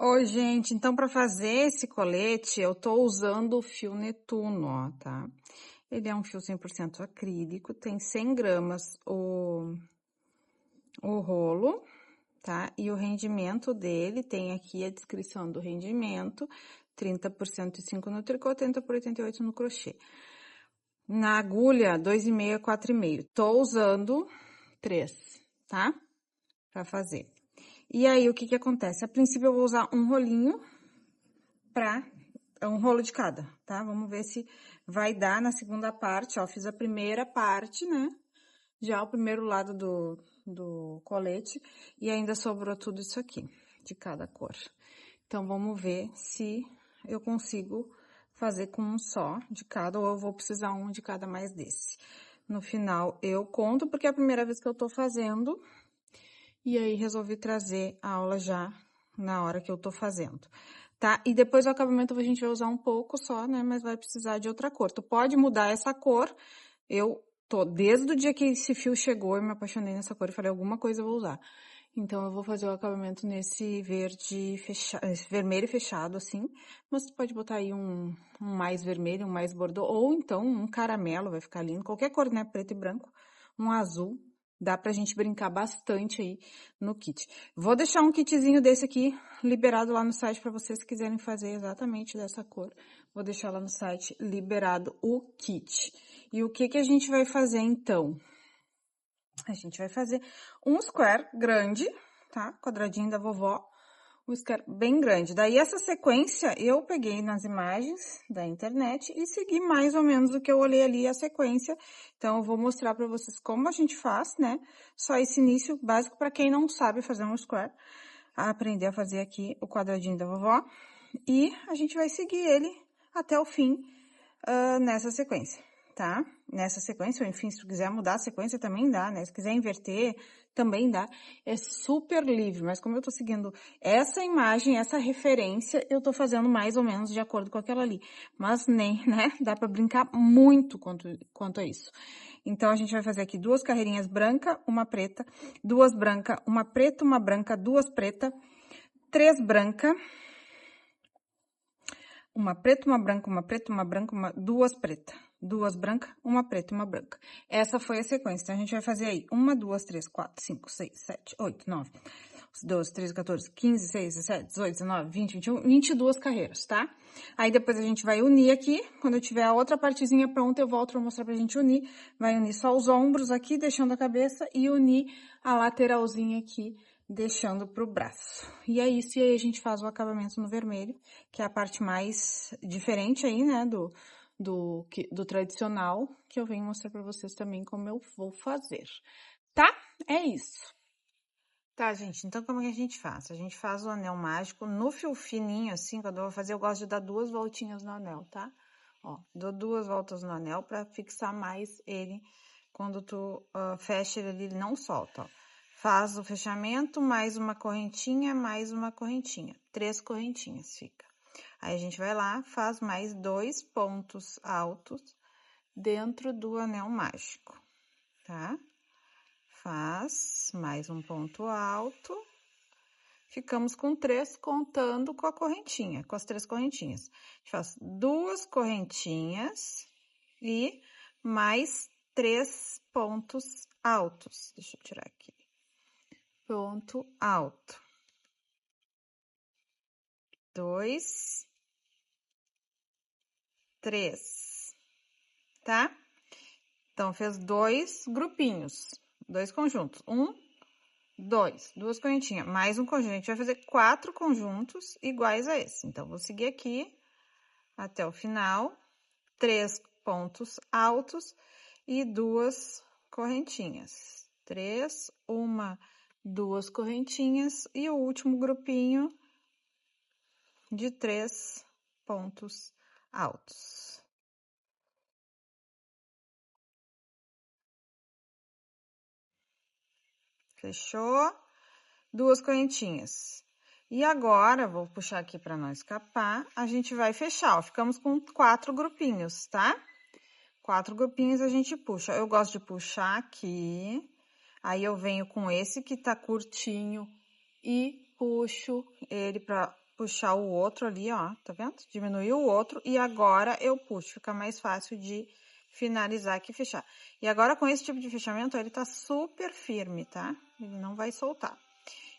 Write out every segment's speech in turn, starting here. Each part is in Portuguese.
Oi, gente, então para fazer esse colete eu tô usando o fio Netuno, ó, tá? Ele é um fio 100% acrílico, tem 100 gramas o rolo, tá? E o rendimento dele, tem aqui a descrição do rendimento, 30 por 105 no tricô, 30 por 88 no crochê. Na agulha, 2,5 a 4,5. Tô usando 3, tá? Pra fazer. E aí, o que que acontece? A princípio, eu vou usar um rolinho um rolo de cada, tá? Vamos ver se vai dar na segunda parte, ó. Fiz a primeira parte, né? Já o primeiro lado do colete. E ainda sobrou tudo isso aqui, de cada cor. Então, vamos ver se eu consigo fazer com um só de cada, ou eu vou precisar um de cada mais desse. No final, eu conto, porque é a primeira vez que eu tô fazendo. E aí, resolvi trazer a aula já na hora que eu tô fazendo, tá? E depois o acabamento a gente vai usar um pouco só, né? Mas vai precisar de outra cor. Tu pode mudar essa cor. Eu tô, desde o dia que esse fio chegou, eu me apaixonei nessa cor e falei, alguma coisa eu vou usar. Então, eu vou fazer o acabamento nesse verde fechado, esse vermelho fechado, assim. Mas tu pode botar aí um mais vermelho, um mais bordô, ou então um caramelo, vai ficar lindo. Qualquer cor, né? Preto e branco. Um azul. Dá pra gente brincar bastante aí no kit. Vou deixar um kitzinho desse aqui liberado lá no site para vocês que quiserem fazer exatamente dessa cor. Vou deixar lá no site liberado o kit. E o que que a gente vai fazer então? A gente vai fazer um square grande, tá? Quadradinho da vovó. Um square bem grande. Daí, essa sequência eu peguei nas imagens da internet e segui mais ou menos o que eu olhei ali, a sequência. Então, eu vou mostrar pra vocês como a gente faz, né? Só esse início básico pra quem não sabe fazer um square. Aprender a fazer aqui o quadradinho da vovó. E a gente vai seguir ele até o fim nessa sequência, tá? Nessa sequência, ou enfim, se tu quiser mudar a sequência também dá, né? Se quiser inverter, também dá. É super livre, mas como eu tô seguindo essa imagem, essa referência, eu tô fazendo mais ou menos de acordo com aquela ali. Mas nem, né? Dá pra brincar muito quanto a isso. Então, a gente vai fazer aqui 2 carreirinhas branca, uma preta, 2 branca, uma preta, uma branca, 2 preta, 3 branca, uma preta, uma branca, uma preta, uma branca, duas preta, 2 branca, uma preta e uma branca. Essa foi a sequência. Então, a gente vai fazer aí 1, 2, 3, 4, 5, 6, 7, 8, 9, 12, 13, 14, 15, 16, 17, 18, 19, 20, 21, 22 carreiras, tá? Aí, depois a gente vai unir aqui. Quando eu tiver a outra partezinha pronta, eu volto pra mostrar pra gente unir. Vai unir só os ombros aqui, deixando a cabeça, e unir a lateralzinha aqui, deixando pro braço. E é isso, e aí a gente faz o acabamento no vermelho, que é a parte mais diferente aí, né, do tradicional, que eu venho mostrar pra vocês também como eu vou fazer, tá? É isso. Tá, gente, então como é que a gente faz? A gente faz o anel mágico no fio fininho, assim, quando eu vou fazer, eu gosto de dar 2 voltinhas no anel, tá? Ó, dou 2 voltas no anel pra fixar mais ele, quando tu fecha ele ali, ele não solta, ó. Faz o fechamento, mais uma correntinha, 3 correntinhas fica. Aí, a gente vai lá, faz mais 2 pontos altos dentro do anel mágico, tá? Faz mais um ponto alto. Ficamos com 3 contando com a correntinha, com as 3 correntinhas. A gente faz 2 correntinhas e mais 3 pontos altos. Deixa eu tirar aqui. Ponto alto. 2, 3, tá? Então, fez 2 grupinhos, 2 conjuntos. 1, 2, 2 correntinhas, mais um conjunto. A gente vai fazer 4 conjuntos iguais a esse. Então, vou seguir aqui até o final. 3 pontos altos e 2 correntinhas. 3, 1, 2 correntinhas e o último grupinho de 3 pontos altos. Fechou? 2 correntinhas. E agora, vou puxar aqui para não escapar, a gente vai fechar, ó. Ficamos com 4 grupinhos, tá? 4 grupinhos a gente puxa. Eu gosto de puxar aqui, aí eu venho com esse que tá curtinho e puxo ele puxar o outro ali, ó, tá vendo? Diminuir o outro e agora eu puxo, fica mais fácil de finalizar aqui e fechar. E agora com esse tipo de fechamento, ele tá super firme, tá? Ele não vai soltar.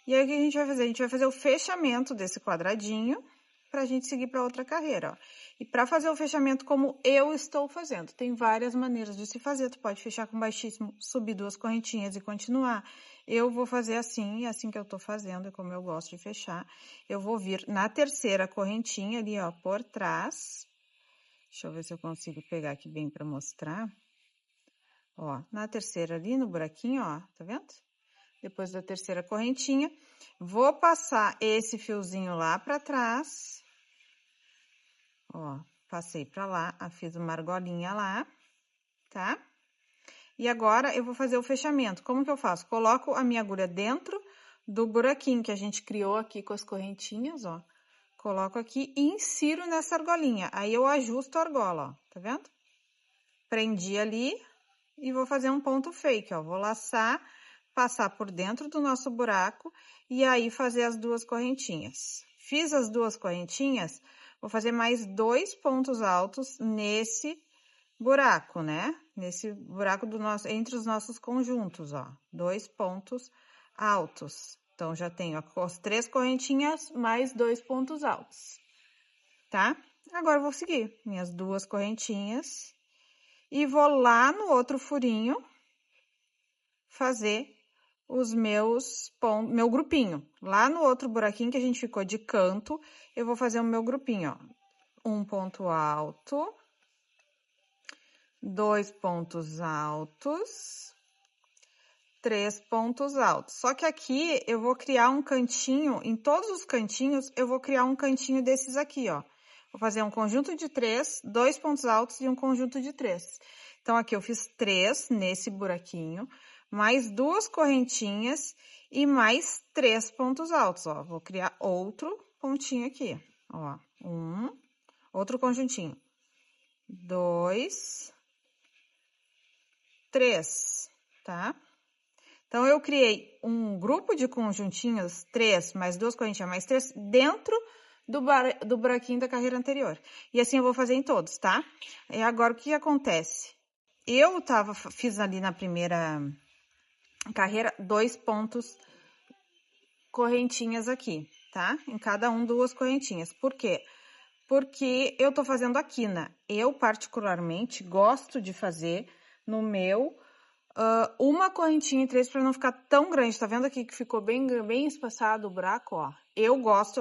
E aí o que a gente vai fazer? A gente vai fazer o fechamento desse quadradinho pra gente seguir para outra carreira, ó. E para fazer o fechamento como eu estou fazendo, tem várias maneiras de se fazer. Tu pode fechar com baixíssimo, subir 2 correntinhas e continuar. Eu vou fazer assim, é assim que eu tô fazendo, é como eu gosto de fechar. Eu vou vir na terceira correntinha ali, ó, por trás. Deixa eu ver se eu consigo pegar aqui bem para mostrar. Ó, na terceira ali, no buraquinho, ó, tá vendo? Depois da terceira correntinha, vou passar esse fiozinho lá para trás. Ó, passei para lá, fiz uma argolinha lá, tá? E agora eu vou fazer o fechamento. Como que eu faço? Coloco a minha agulha dentro do buraquinho que a gente criou aqui com as correntinhas, ó. Coloco aqui e insiro nessa argolinha. Aí eu ajusto a argola, ó, tá vendo? Prendi ali e vou fazer um ponto fake, ó. Vou laçar, passar por dentro do nosso buraco e aí fazer as 2 correntinhas. Fiz as 2 correntinhas, vou fazer mais 2 pontos altos nesse buraco, né? Nesse buraco entre os nossos conjuntos, ó. 2 pontos altos. Então, já tenho as 3 correntinhas mais 2 pontos altos, tá? Agora, eu vou seguir minhas 2 correntinhas e vou lá no outro furinho fazer os meu grupinho. Lá no outro buraquinho que a gente ficou de canto, eu vou fazer o meu grupinho, ó. 1 ponto alto, 2 pontos altos, 3 pontos altos. Só que aqui eu vou criar um cantinho, em todos os cantinhos, eu vou criar um cantinho desses aqui, ó. Vou fazer um conjunto de 3, 2 pontos altos e um conjunto de 3. Então, aqui eu fiz 3 nesse buraquinho, mais 2 correntinhas e mais 3 pontos altos, ó. Vou criar outro pontinho aqui, ó. Outro conjuntinho. 2, 3, tá? Então, eu criei um grupo de conjuntinhos, 3 mais 2 correntinhas mais 3, dentro do buraquinho da carreira anterior. E assim eu vou fazer em todos, tá? E agora, o que acontece? Eu fiz ali na primeira carreira 2 pontos correntinhas aqui, tá? Em cada um 2 correntinhas. Por quê? Porque eu tô fazendo a quina. Eu, particularmente, gosto de fazer no meu uma correntinha em 3 para não ficar tão grande. Tá vendo aqui que ficou bem espaçado o buraco, ó? Eu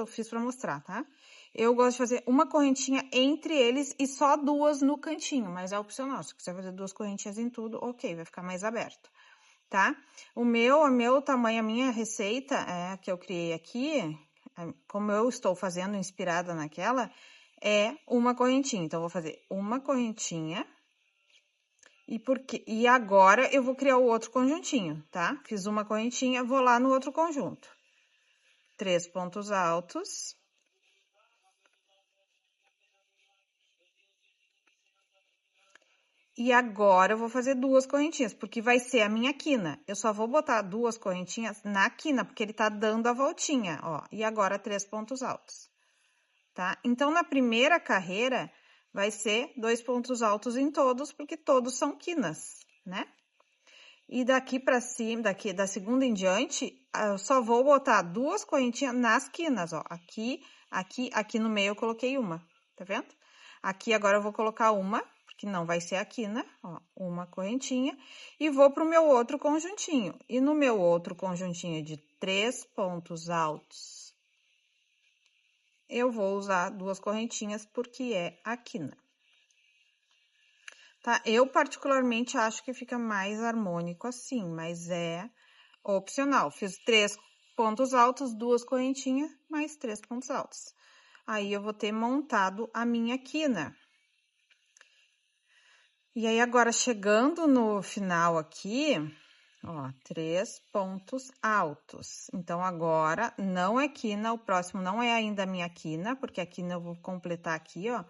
fiz para mostrar, tá? Eu gosto de fazer uma correntinha entre eles e só 2 no cantinho, mas é opcional. Se quiser fazer 2 correntinhas em tudo, ok, vai ficar mais aberto, tá? O meu tamanho, a minha receita que eu criei aqui, como eu estou fazendo inspirada naquela, é uma correntinha. Então, eu vou fazer uma correntinha. E agora eu vou criar o outro conjuntinho, tá? Fiz uma correntinha, vou lá no outro conjunto. 3 pontos altos. E agora eu vou fazer 2 correntinhas, porque vai ser a minha quina. Eu só vou botar 2 correntinhas na quina, porque ele tá dando a voltinha, ó. E agora 3 pontos altos, tá? Então, na primeira carreira, vai ser 2 pontos altos em todos, porque todos são quinas, né? E daqui pra cima, da segunda em diante, eu só vou botar 2 correntinhas nas quinas, ó. Aqui no meio eu coloquei uma, tá vendo? Aqui agora eu vou colocar uma, porque não vai ser a quina, ó, uma correntinha. E vou pro meu outro conjuntinho. E no meu outro conjuntinho de 3 pontos altos, eu vou usar 2 correntinhas, porque é a quina. Tá? Eu, particularmente, acho que fica mais harmônico assim, mas é opcional. Fiz 3 pontos altos, 2 correntinhas, mais 3 pontos altos. Aí, eu vou ter montado a minha quina. E aí, agora, chegando no final aqui, ó, 3 pontos altos. Então, agora, não é quina, o próximo não é ainda a minha quina, porque a quina eu vou completar aqui, ó.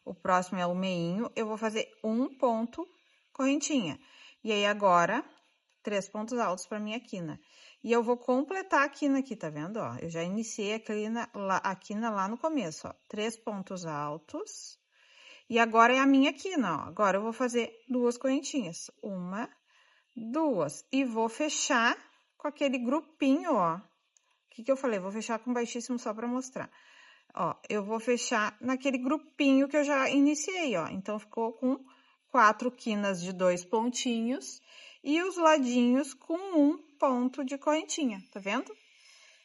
O próximo é o meinho, eu vou fazer um ponto correntinha. E aí, agora, 3 pontos altos para minha quina. E eu vou completar a quina aqui, tá vendo, ó? Eu já iniciei a quina lá no começo, ó. 3 pontos altos. E agora é a minha quina, ó. Agora eu vou fazer 2 correntinhas. 1, 2. E vou fechar com aquele grupinho, ó. O que eu falei? Vou fechar com baixíssimo só pra mostrar. Ó, eu vou fechar naquele grupinho que eu já iniciei, ó. Então, ficou com 4 quinas de 2 pontinhos e os ladinhos com 1 ponto de correntinha, tá vendo?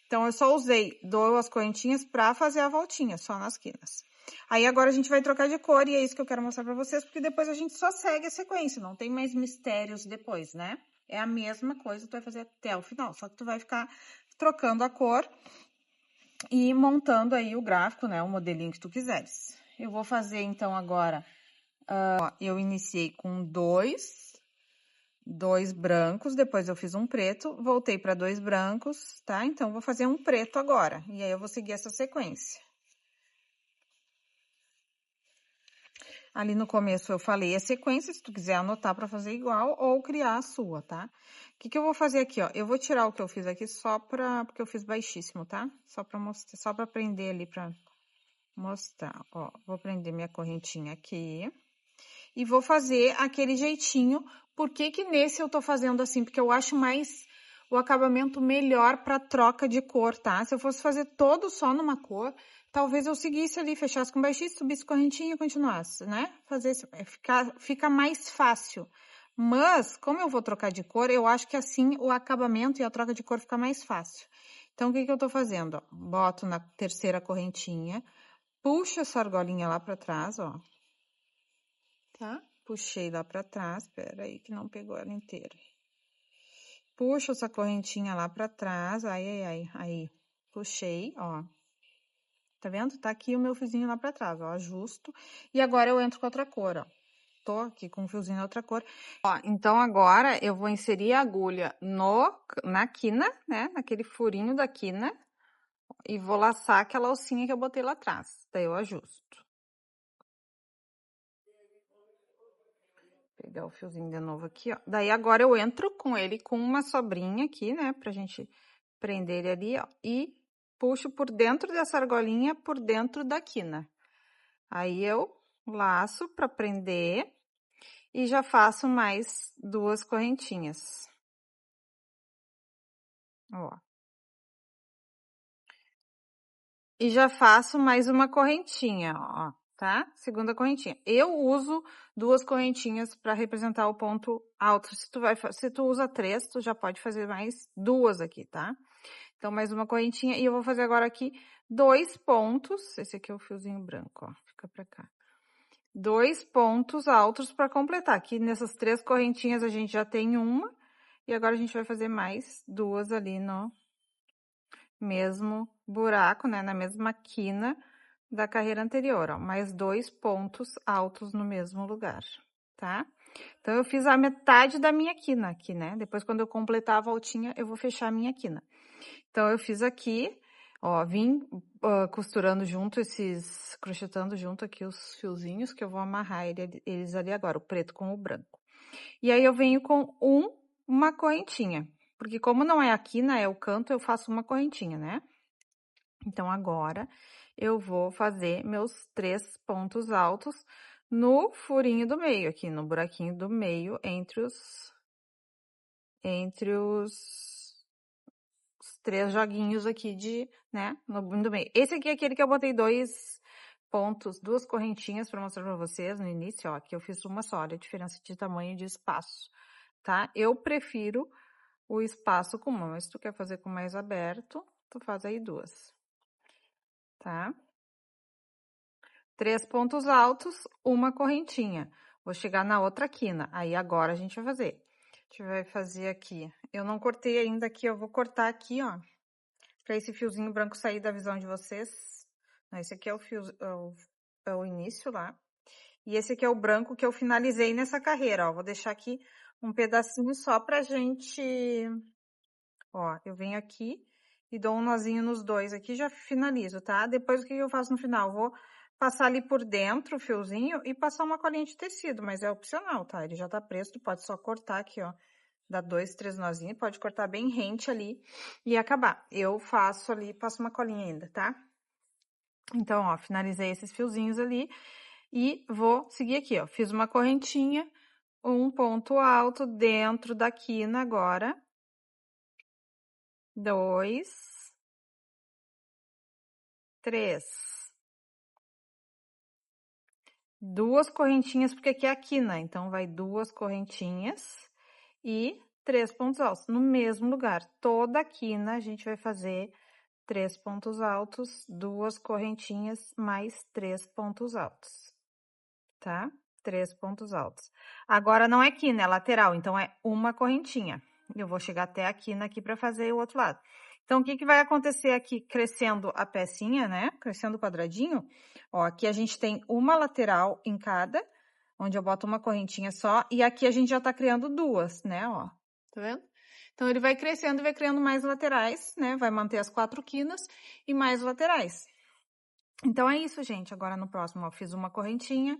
Então, eu só usei 2 correntinhas pra fazer a voltinha, só nas quinas. Aí, agora a gente vai trocar de cor e é isso que eu quero mostrar pra vocês, porque depois a gente só segue a sequência, não tem mais mistérios depois, né? É a mesma coisa, tu vai fazer até o final, só que tu vai ficar trocando a cor e montando aí o gráfico, né, o modelinho que tu quiseres. Eu vou fazer, então, agora, ó, eu iniciei com dois brancos, depois eu fiz um preto, voltei para 2 brancos, tá? Então, vou fazer um preto agora, e aí eu vou seguir essa sequência. Ali no começo eu falei a sequência, se tu quiser anotar para fazer igual ou criar a sua, tá? O que eu vou fazer aqui, ó? Eu vou tirar o que eu fiz aqui só porque eu fiz baixíssimo, tá? Só para mostrar, só para prender ali para mostrar, ó. Vou prender minha correntinha aqui e vou fazer aquele jeitinho. Por que que nesse eu tô fazendo assim? Porque eu acho mais o acabamento melhor para troca de cor, tá? Se eu fosse fazer todo só numa cor, talvez eu seguisse ali, fechasse com baixíssimo, subisse correntinha e continuasse, né? Fazer fica mais fácil. Mas, como eu vou trocar de cor, eu acho que assim o acabamento e a troca de cor fica mais fácil. Então, o que que eu tô fazendo? Ó, boto na terceira correntinha, puxo essa argolinha lá pra trás, ó. Tá? Puxei lá pra trás, pera aí que não pegou ela inteira. Puxo essa correntinha lá pra trás, aí. Puxei, ó. Tá vendo? Tá aqui o meu fiozinho lá pra trás, ó, ajusto. E agora eu entro com outra cor, ó. Tô aqui com o fiozinho da outra cor. Ó, então agora eu vou inserir a agulha na quina, né? Naquele furinho da quina. E vou laçar aquela alcinha que eu botei lá atrás. Daí eu ajusto. Pegar o fiozinho de novo aqui, ó. Daí agora eu entro com ele com uma sobrinha aqui, né? Pra gente prender ele ali, ó. E puxo por dentro dessa argolinha, por dentro da quina. Aí eu laço pra prender e já faço mais 2 correntinhas. Ó. E já faço mais uma correntinha, ó, tá? Segunda correntinha. Eu uso 2 correntinhas para representar o ponto alto. Se tu usa 3, tu já pode fazer mais 2 aqui, tá? Então, mais uma correntinha. E eu vou fazer agora aqui 2 pontos. Esse aqui é o fiozinho branco, ó. Fica pra cá. 2 pontos altos para completar. Aqui nessas 3 correntinhas a gente já tem uma. E agora a gente vai fazer mais 2 ali no mesmo buraco, né? Na mesma quina da carreira anterior, ó. Mais 2 pontos altos no mesmo lugar, tá? Então, eu fiz a metade da minha quina aqui, né? Depois, quando eu completar a voltinha, eu vou fechar a minha quina. Então, eu fiz aqui, ó, vim costurando junto crochetando junto aqui os fiozinhos, que eu vou amarrar eles ali agora, o preto com o branco. E aí, eu venho com uma correntinha, porque como não é a quina, é o canto, eu faço uma correntinha, né? Então, agora, eu vou fazer meus 3 pontos altos no furinho do meio, aqui no buraquinho do meio, entre os 3 joguinhos aqui né, do meio. Esse aqui é aquele que eu botei 2 pontos, 2 correntinhas para mostrar para vocês no início, ó, aqui eu fiz uma só, olha a diferença de tamanho de espaço, tá? Eu prefiro o espaço com uma, mas se tu quer fazer com mais aberto, tu faz aí 2, tá? 3 pontos altos, uma correntinha. Vou chegar na outra quina. Aí, agora, a gente vai fazer. A gente vai fazer aqui. Eu não cortei ainda aqui, eu vou cortar aqui, ó. Pra esse fiozinho branco sair da visão de vocês. Esse aqui é o fio, é o início lá. E esse aqui é o branco que eu finalizei nessa carreira, ó. Vou deixar aqui um pedacinho só pra gente... Ó, eu venho aqui e dou um nozinho nos dois aqui, já finalizo, tá? Depois, o que eu faço no final? Vou passar ali por dentro o fiozinho e passar uma colinha de tecido, mas é opcional, tá? Ele já tá preso, tu pode só cortar aqui, ó, Dá 2, 3 nozinhos, pode cortar bem rente ali e acabar. Eu faço ali, passo uma colinha ainda, tá? Então, ó, finalizei esses fiozinhos ali e vou seguir aqui, ó. Fiz uma correntinha, um ponto alto dentro da quina agora. 2, 3. 2 correntinhas, porque aqui é a quina, então vai 2 correntinhas e 3 pontos altos no mesmo lugar. Toda a quina a gente vai fazer 3 pontos altos, 2 correntinhas mais 3 pontos altos, tá? 3 pontos altos. Agora não é quina, é lateral, então é uma correntinha. Eu vou chegar até a quina aqui para fazer o outro lado. Então, o que vai acontecer aqui crescendo a pecinha, né? Crescendo o quadradinho. Ó, aqui a gente tem uma lateral em cada, onde eu boto uma correntinha só, e aqui a gente já tá criando duas, né, ó. Tá vendo? Então, ele vai crescendo e vai criando mais laterais, né? Vai manter as 4 quinas e mais laterais. Então, é isso, gente. Agora, no próximo, ó, fiz uma correntinha,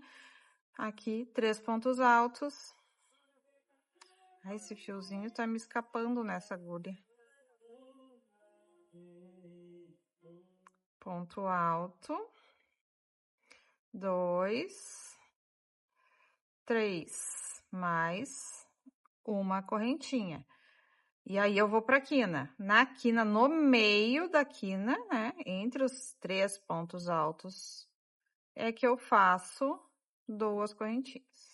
aqui, 3 pontos altos. Ai, esse fiozinho tá me escapando nessa agulha. Ponto alto. 2, 3, mais uma correntinha. E aí, eu vou pra quina. Na quina, no meio da quina, né, entre os 3 pontos altos, é que eu faço 2 correntinhas.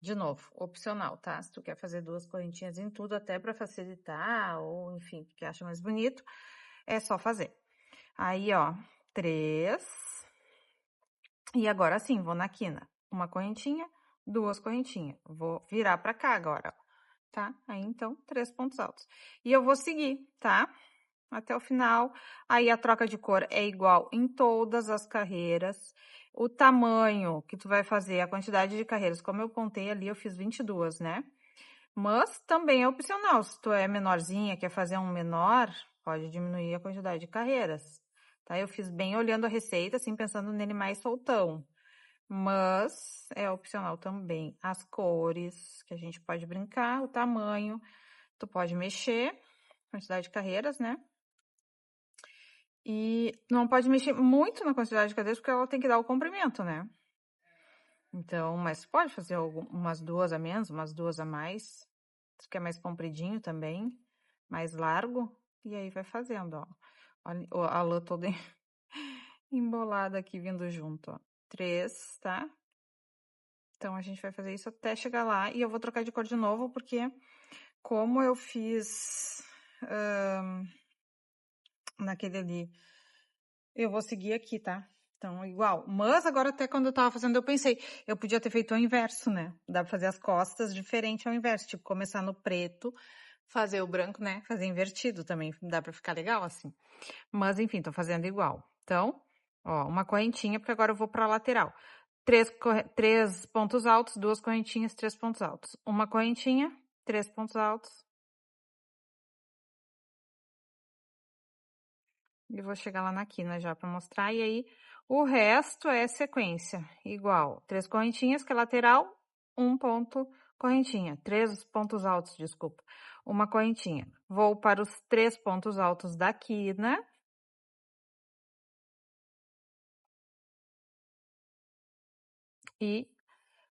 De novo, opcional, tá? Se tu quer fazer 2 correntinhas em tudo, até pra facilitar, ou enfim, porque acha mais bonito, é só fazer. Aí, ó, 3. E agora sim, vou na quina. Uma correntinha, 2 correntinhas. Vou virar pra cá agora, ó, tá? Aí, então, 3 pontos altos. E eu vou seguir, tá? Até o final. Aí, a troca de cor é igual em todas as carreiras. O tamanho que tu vai fazer, a quantidade de carreiras, como eu contei ali, eu fiz 22, né? Mas também é opcional. Se tu é menorzinha, quer fazer um menor, pode diminuir a quantidade de carreiras, tá? Eu fiz bem olhando a receita, assim, pensando nele mais soltão. Mas é opcional também. As cores, que a gente pode brincar, o tamanho, tu pode mexer, quantidade de carreiras, né? E não pode mexer muito na quantidade de carreiras, porque ela tem que dar o comprimento, né? Então, mas pode fazer umas 2 a menos, umas 2 a mais. Se quer mais compridinho também, mais largo. E aí vai fazendo, ó. Olha a lã toda embolada aqui vindo junto, ó. 3, tá? Então, a gente vai fazer isso até chegar lá. E eu vou trocar de cor de novo, porque como eu fiz naquele ali, eu vou seguir aqui, tá? Então, igual. Mas agora, até quando eu tava fazendo, eu pensei, eu podia ter feito o inverso, né? Dá pra fazer as costas diferente ao inverso. Tipo, começar no preto, fazer o branco, né? Fazer invertido também. Dá pra ficar legal assim. Mas, enfim, tô fazendo igual. Então, ó, uma correntinha, porque agora eu vou pra lateral. 3 pontos altos, 2 correntinhas, 3 pontos altos. Uma correntinha, 3 pontos altos. E vou chegar lá na quina já pra mostrar. E aí, o resto é sequência. Igual, 3 correntinhas, que é lateral, 1 ponto, correntinha. 3 pontos altos, desculpa. Uma correntinha. Vou para os 3 pontos altos da quina. E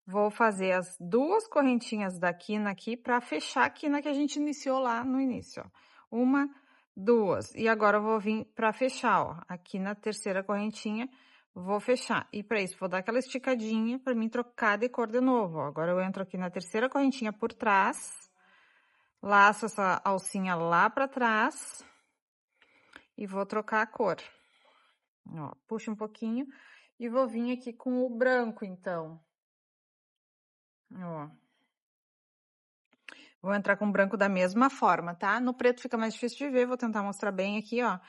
vou fazer as 2 correntinhas da quina aqui para fechar a quina que a gente iniciou lá no início, ó. 1, 2. E agora eu vou vir para fechar, ó. Aqui na terceira correntinha, vou fechar. E para isso, vou dar aquela esticadinha para mim trocar de cor de novo, ó. Agora eu entro aqui na terceira correntinha por trás, laço essa alcinha lá para trás e vou trocar a cor. Ó, puxo um pouquinho e vou vir aqui com o branco, então. Ó. Vou entrar com branco da mesma forma, tá? No preto fica mais difícil de ver, vou tentar mostrar bem aqui, ó. A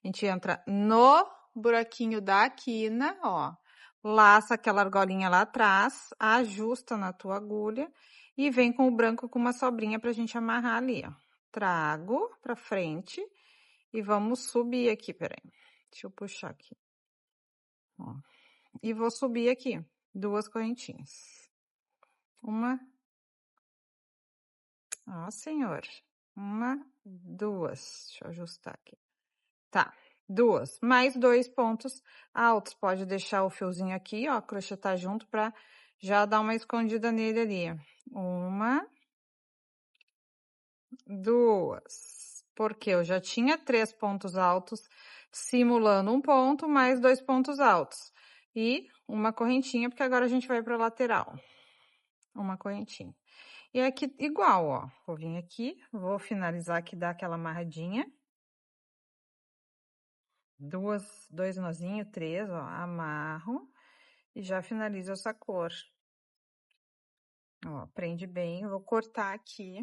gente entra no buraquinho da quina, ó. Laça aquela argolinha lá atrás, ajusta na tua agulha e vem com o branco com uma sobrinha pra gente amarrar ali, ó. Trago pra frente e vamos subir aqui, peraí. Deixa eu puxar aqui. Ó. E vou subir aqui, 2 correntinhas. Uma Ó, senhor. 1, 2. Deixa eu ajustar aqui. Tá, 2. Mais 2 pontos altos. Pode deixar o fiozinho aqui, ó, crochetar junto pra já dar uma escondida nele ali. 1, 2. Porque eu já tinha 3 pontos altos, simulando um ponto, mais 2 pontos altos. E uma correntinha, porque agora a gente vai pra lateral. Uma correntinha. E aqui, igual, ó. Vou vir aqui, vou finalizar aqui, dar aquela amarradinha. 2 nozinhos, 3, ó, amarro. E já finalizo essa cor. Ó, prende bem. Eu vou cortar aqui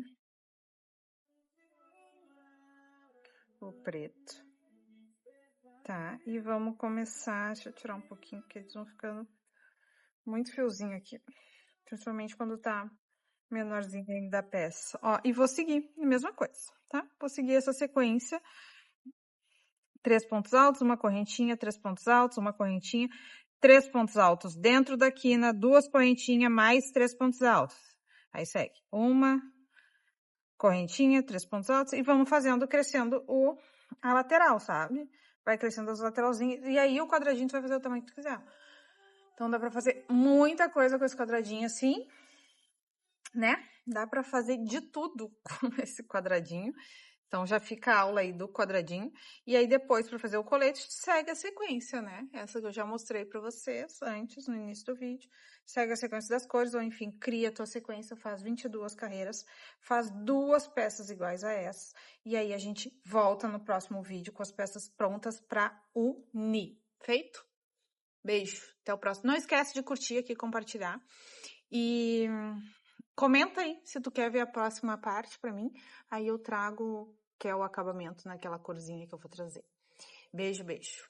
o preto. Tá, e vamos começar, deixa eu tirar um pouquinho, porque eles vão ficando muito fiozinho aqui. Principalmente quando tá menorzinho ainda a peça. Ó, e vou seguir a mesma coisa, tá? Vou seguir essa sequência. 3 pontos altos, uma correntinha, 3 pontos altos, uma correntinha, 3 pontos altos dentro da quina, 2 correntinhas, mais 3 pontos altos. Aí segue. Uma correntinha, 3 pontos altos, e vamos fazendo, crescendo a lateral, sabe? Vai crescendo as lateralzinhas, e aí o quadradinho tu vai fazer o tamanho que tu quiser. Então, dá pra fazer muita coisa com esse quadradinho assim, né? Dá pra fazer de tudo com esse quadradinho. Então, já fica a aula aí do quadradinho. E aí, depois, para fazer o colete, segue a sequência, né? Essa que eu já mostrei para vocês antes, no início do vídeo. Segue a sequência das cores, ou enfim, cria a tua sequência, faz 22 carreiras, faz 2 peças iguais a essa. E aí, a gente volta no próximo vídeo com as peças prontas para unir. Feito? Beijo, até o próximo. Não esquece de curtir aqui, compartilhar. E comenta aí se tu quer ver a próxima parte pra mim. Aí eu trago, que é o acabamento naquela corzinha que eu vou trazer. Beijo, beijo.